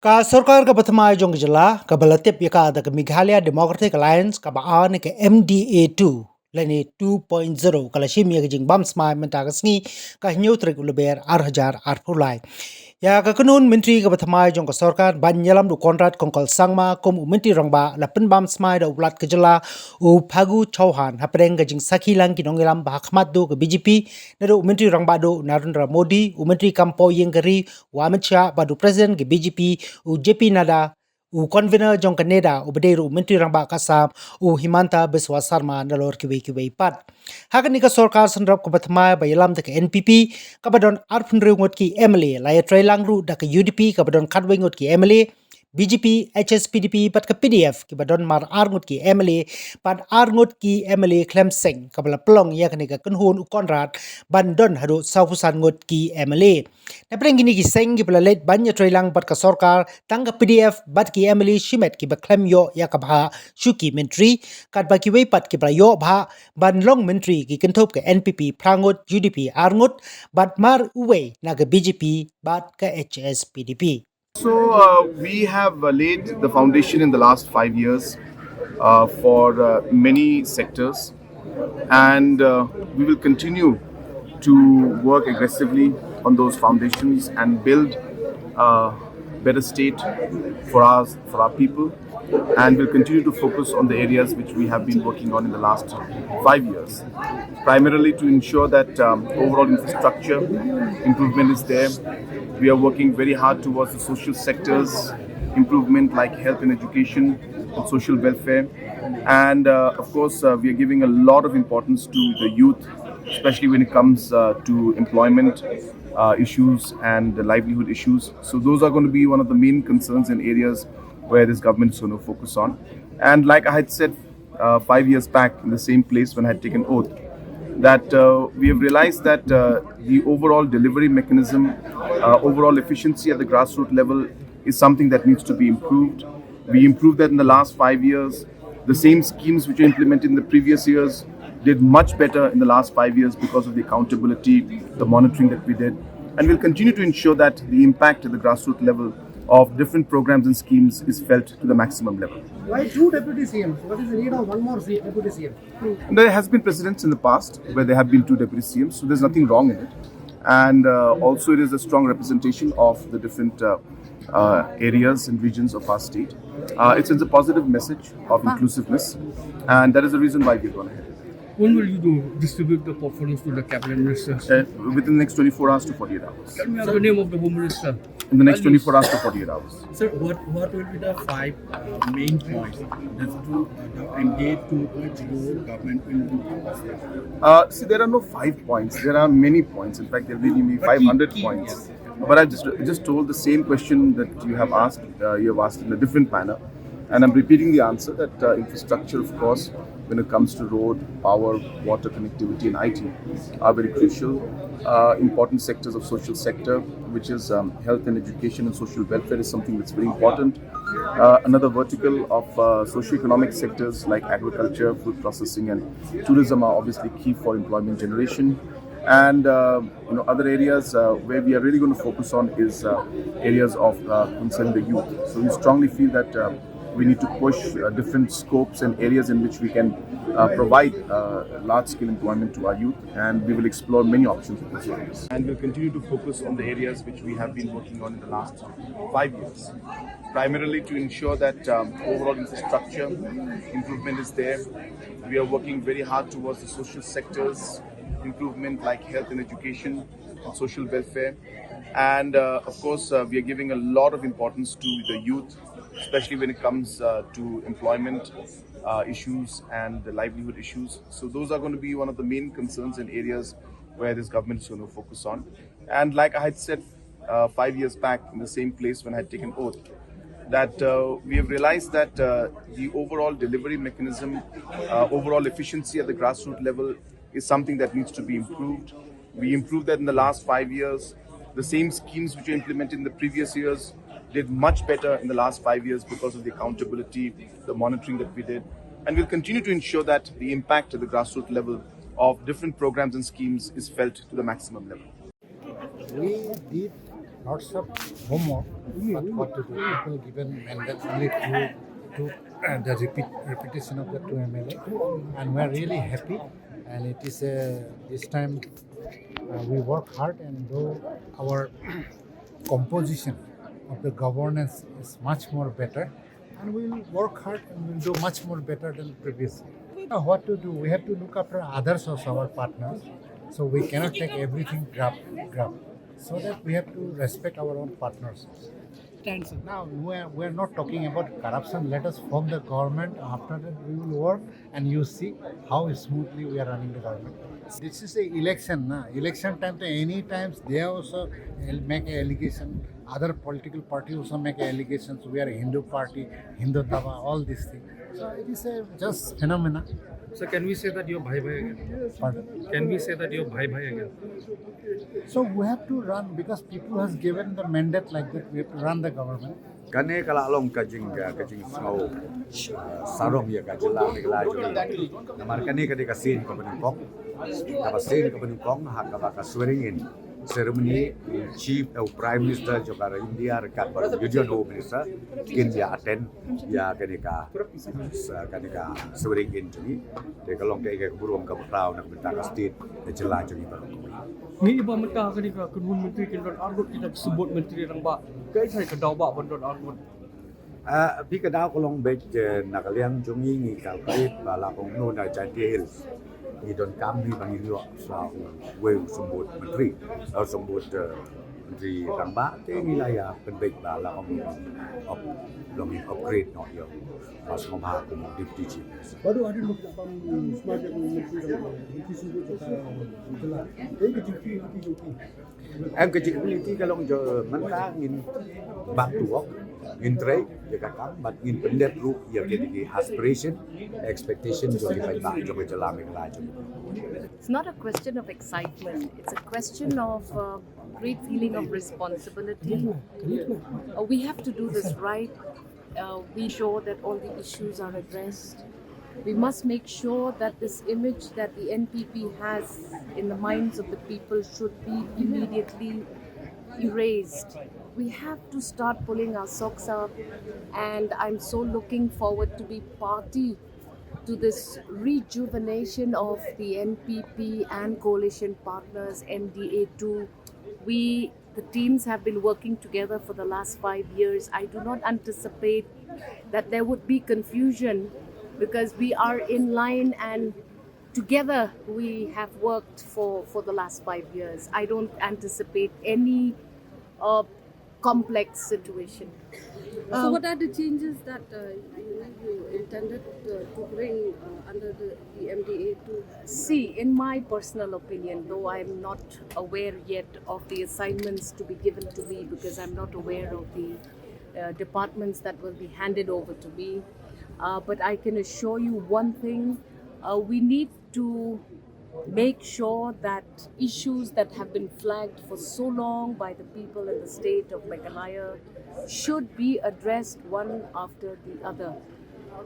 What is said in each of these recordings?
Sorkar ka Pathmai jong jylla ka balatip yaka da Meghalaya Democratic Alliance ka baan ke MDA2 lani 2.0 kala shim yak jing bam Smai sngi ka nyutrik uleber arhajar arpulai. Ya ka kanun Myntri ka Pathmai jong ka Sorkar ban nyalam du kontrat kongkol sangma kom Myntri rangba la pen bam Smai da ulat ka jylla u Phagu Chauhan hapreng ka jing Sakhi lang ki nongilam ba khmat do ka BJP na do Myntri rangba do Narendra Modi Myntri kampo yengkari wa Amit Shah ba do president ke BJP u JP Nada u convener jong Canada u bederu Myntri rangba kasam u Himanta Biswa Sarma nalor kiwe pat hakan ni ka Sorkar sandrap ko Pathmai ba yalam da ka NPP kabadon arpunre ngot ki MLA la ya trailang ru da ka UDP kabadon kadwe ngot ki MLA BJP HSPDP pat ka PDF ki badon mar arngut ki MLA pat arngut ki MLA Clemseng kabala plong ya kani ka kunhun u konrad bandon hadu saufusan ngut ki MLA na prengini ki seng ki palalet banya trailang pat ka Sorkar tangga PDF bat ki MLA shimet ki baklem yo ya ka bha shuki Myntri kat ba ki wei pat ki bra yo bha ban long Myntri ki kentop ka NPP prangut UDP arngut bat mar uwe na ka BJP bat ka HSPDP. So we have laid the foundation in the last 5 years for many sectors, and we will continue to work aggressively on those foundations and build a better state for us, for our people, and we'll continue to focus on the areas which we have been working on in the last 5 years, primarily to ensure that overall infrastructure improvement is there. We are working very hard towards the social sectors improvement like health and education and social welfare. And of course, we are giving a lot of importance to the youth, especially when it comes to employment issues and the livelihood issues. So those are going to be one of the main concerns and areas where this government is going to focus on. And like I had said 5 years back in the same place when I had taken oath, that we have realized that the overall delivery mechanism, overall efficiency at the grassroots level is something that needs to be improved. We improved that in the last 5 years. The same schemes which were implemented in the previous years did much better in the last 5 years because of the accountability, the monitoring that we did. And we'll continue to ensure that the impact at the grassroots level of different programs and schemes is felt to the maximum level. Why two deputy CMs? What is the need of one more deputy CM? And there has been precedents in the past where there have been two deputy CMs, so there's nothing wrong in it. And also it is a strong representation of the different areas and regions of our state. It sends a positive message of inclusiveness, and that is the reason why we've gone ahead. When will you distribute the portfolios to the cabinet ministers? Within the next 24 hours to 48 hours. Tell me the name of the home minister. In the next 24 hours to 48 hours. Sir, what will be the five main points that the engage 2.0 government will do? See, there are no 5 points. There are many points. In fact, there will be 500 points. But I just told the same question that you have asked. You have asked in a different manner, and I'm repeating the answer that infrastructure, of course, when it comes to road, power, water connectivity, and IT, are very crucial. Important sectors of social sector, which is health and education and social welfare, is something that's very important. Another vertical of socio-economic sectors like agriculture, food processing, and tourism are obviously key for employment generation. And other areas where we are really going to focus on is areas of concerning the youth. So we strongly feel that we need to push different scopes and areas in which we can provide large-scale employment to our youth, and we will explore many options in these areas. And we'll continue to focus on the areas which we have been working on in the last 5 years, primarily to ensure that overall infrastructure improvement is there. We are working very hard towards the social sectors improvement like health and education and social welfare. And of course, we are giving a lot of importance to the youth, especially when it comes to employment issues and the livelihood issues. So those are going to be one of the main concerns and areas where this government is going to focus on. And like I had said 5 years back in the same place when I had taken oath, that we have realized that the overall delivery mechanism, overall efficiency at the grassroots level is something that needs to be improved. We improved that in the last 5 years. The same schemes which were implemented in the previous years did much better in the last 5 years because of the accountability, the monitoring that we did. And we'll continue to ensure that the impact at the grassroots level of different programs and schemes is felt to the maximum level. We did lots of homework, but what to do? People given mandate only to the repetition of the two MLA, and we are really happy. And it is this time we work hard, and though our composition of the governance is much more better, and we will work hard and we'll do much more better than previously. Now, what to do? We have to look after others also, our partners. So we cannot take everything grab. So that we have to respect our own partners. Now we're not talking about corruption. Let us form the government. After that we will work, and you see how smoothly we are running the government. This is a election, na? Election time. Any times they also make an allegation. Other political parties also make allegations. We are a Hindu party, Hindu Tava, all these things. So it is a just phenomena. So can we say that you're bhai bhai again? Pardon? Can we say that you're bhai bhai again? So we have to run because people has given the mandate like that. We have to run the government. Kane kalalong kajing smau sarong ya kajla Meghalaya namar kane kade kasin ko benungkong kapasin ko benungkong hak ka swearing in ceremony chief prime minister jokara India rekat union home minister kin ya attend ya kane ka swearing in juni de kalong ke buruang ka prau nak bentang state de jela juni barong Ni iba mentah kani ka kunun menteri kin don argut kita sebut menteri rang ba. Kai sai ka daw ba don argut.พี่กระดาวก็ลงเบจนักเลี้ยงจงยิงอีกกับไปบาลาของโน่นJaintia Hills มีดนกำมีบางอย่างสาวเวลสมบูรณ์Myntriเราสมบูรณ์Myntriรังบ้าที่มีลายเป็นเบจบาลาของเรามีอัปเกรดหน่อยอยู่มาสมภาพของดิบดิจิทัล Baru ada beberapa Smai Menteri Menteri Sumber Jylla. Ini kecil. Em cái ability kalau mereka ingin bantu Myntri jika kan but ingin pendet ru ya jadi aspiration expectation jadi baik juga Jylla Meghalaya. It's not a question of excitement. It's a question of great feeling of responsibility. We have to do this right. We ensure that all the issues are addressed. We must make sure that this image that the NPP has in the minds of the people should be immediately erased. We have to start pulling our socks up, and I'm so looking forward to be party to this rejuvenation of the NPP and coalition partners, MDA2. The teams have been working together for the last 5 years. I do not anticipate that there would be confusion because we are in line and together we have worked for the last 5 years. I don't anticipate any complex situation. So what are the changes that you intended to bring under the MDA to? See, in my personal opinion, though I'm not aware yet of the assignments to be given to me because I'm not aware of the departments that will be handed over to me, but I can assure you one thing, we need to make sure that issues that have been flagged for so long by the people in the state of Meghalaya should be addressed one after the other.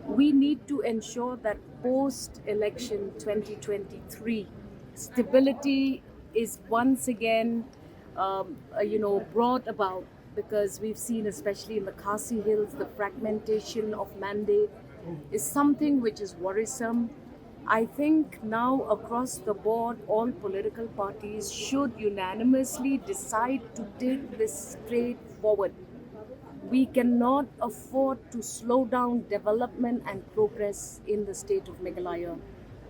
We need to ensure that post-election 2023, stability is once again, brought about because we've seen, especially in the Khasi Hills, the fragmentation of mandate is something which is worrisome. I think now across the board, all political parties should unanimously decide to take this straight forward. We cannot afford to slow down development and progress in the state of Meghalaya.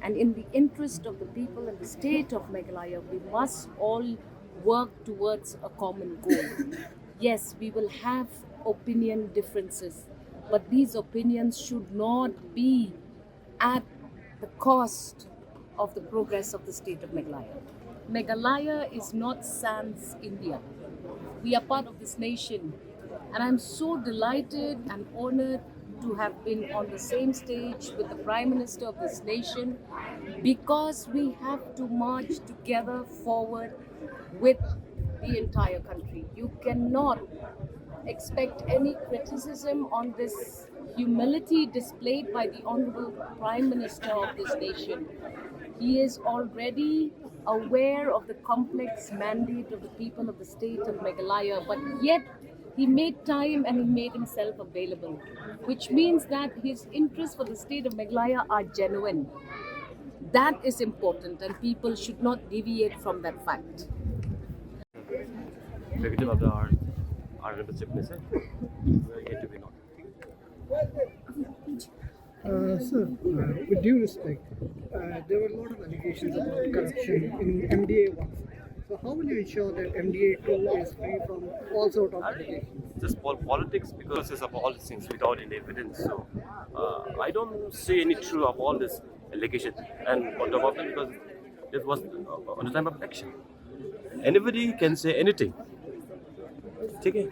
And in the interest of the people in the state of Meghalaya, we must all work towards a common goal. Yes, we will have opinion differences, but these opinions should not be at the cost of the progress of the state of Meghalaya. Meghalaya is not sans India. We are part of this nation, and I'm so delighted and honored to have been on the same stage with the Prime Minister of this nation because we have to march together forward with the entire country. You cannot expect any criticism on this humility displayed by the Honorable Prime Minister of this nation. He is already aware of the complex mandate of the people of the state of Meghalaya, but yet he made time and he made himself available, which means that his interests for the state of Meghalaya are genuine. That is important, and people should not deviate from that fact. Executive of the Honorable Chief Minister, we are yet to be known. Sir, with due respect, there were a lot of allegations about corruption in MDA 1. So how will you ensure that MDA 2 is free from all sort of allegations? Just politics because of all these things without any evidence. So I don't see any true of all this allegation. And on top of it, because this was on the time of election, anybody can say anything. Okay.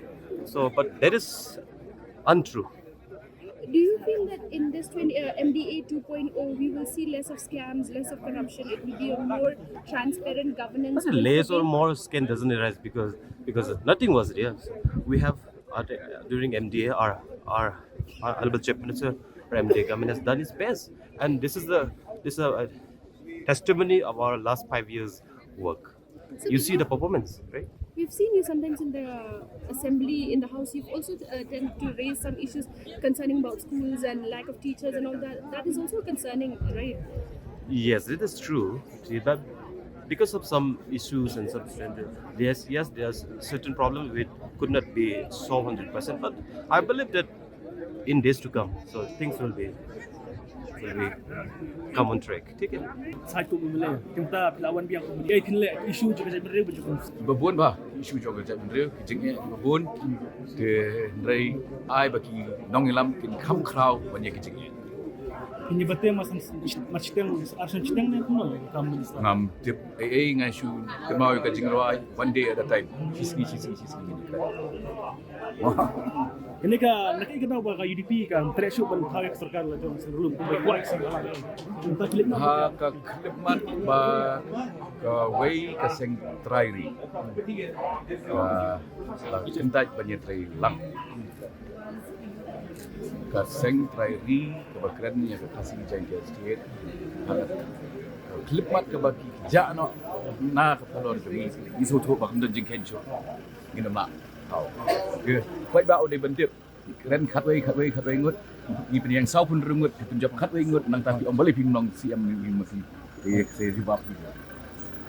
So, but that is untrue. Do you feel that in this MDA 2.0 we will see less of scams, less of corruption? It will be a more transparent governance. But less or more skin doesn't arise because nothing was there. We have during MDA our Honorable Chief Minister or MDA government has done its best, and this is a testimony of our last 5 years work. So You see the performance, right? we've seen you sometimes in the assembly, in the house. You've also tend to raise some issues concerning about schools and lack of teachers and all that. That is also concerning, right? Yes, it is true. See, that because of some issues and some yes, there's certain problems which could not be solved 100%. But I believe that in days to come, so things will be come on track. Take it. Satu Malaya, kita lawan biang dia kinle isu juga jadi berjuang. Babun ba isu joga jap ndre kijing babun ke ndrai ai baki nong ilam kin kham khrau banya kijing Ini betul macam arsan citeng ni pun boleh kamu ngam tip ngai shu ke mau kijing rai one day at a time sisi ni Ini ka nakikita ba ka UDP ka presyo ban tawag Sorkar la jong sebelum buat sih kita klik ha ka khidmat ba ka wei ka seng trairi la cinta banya trai lang ka seng trairi ka bakran ni ka Khasi Jaintia Hills khidmat ka baki ja no na ka palor kami isu thu ba kam jing ken chu ginam la ke quay bạo để bấn tiệp keren khát vây ngút ni pen yang sau pun rungut punjab khát vây ngút nang tapi om balik ping long siam ni masih ke se jawab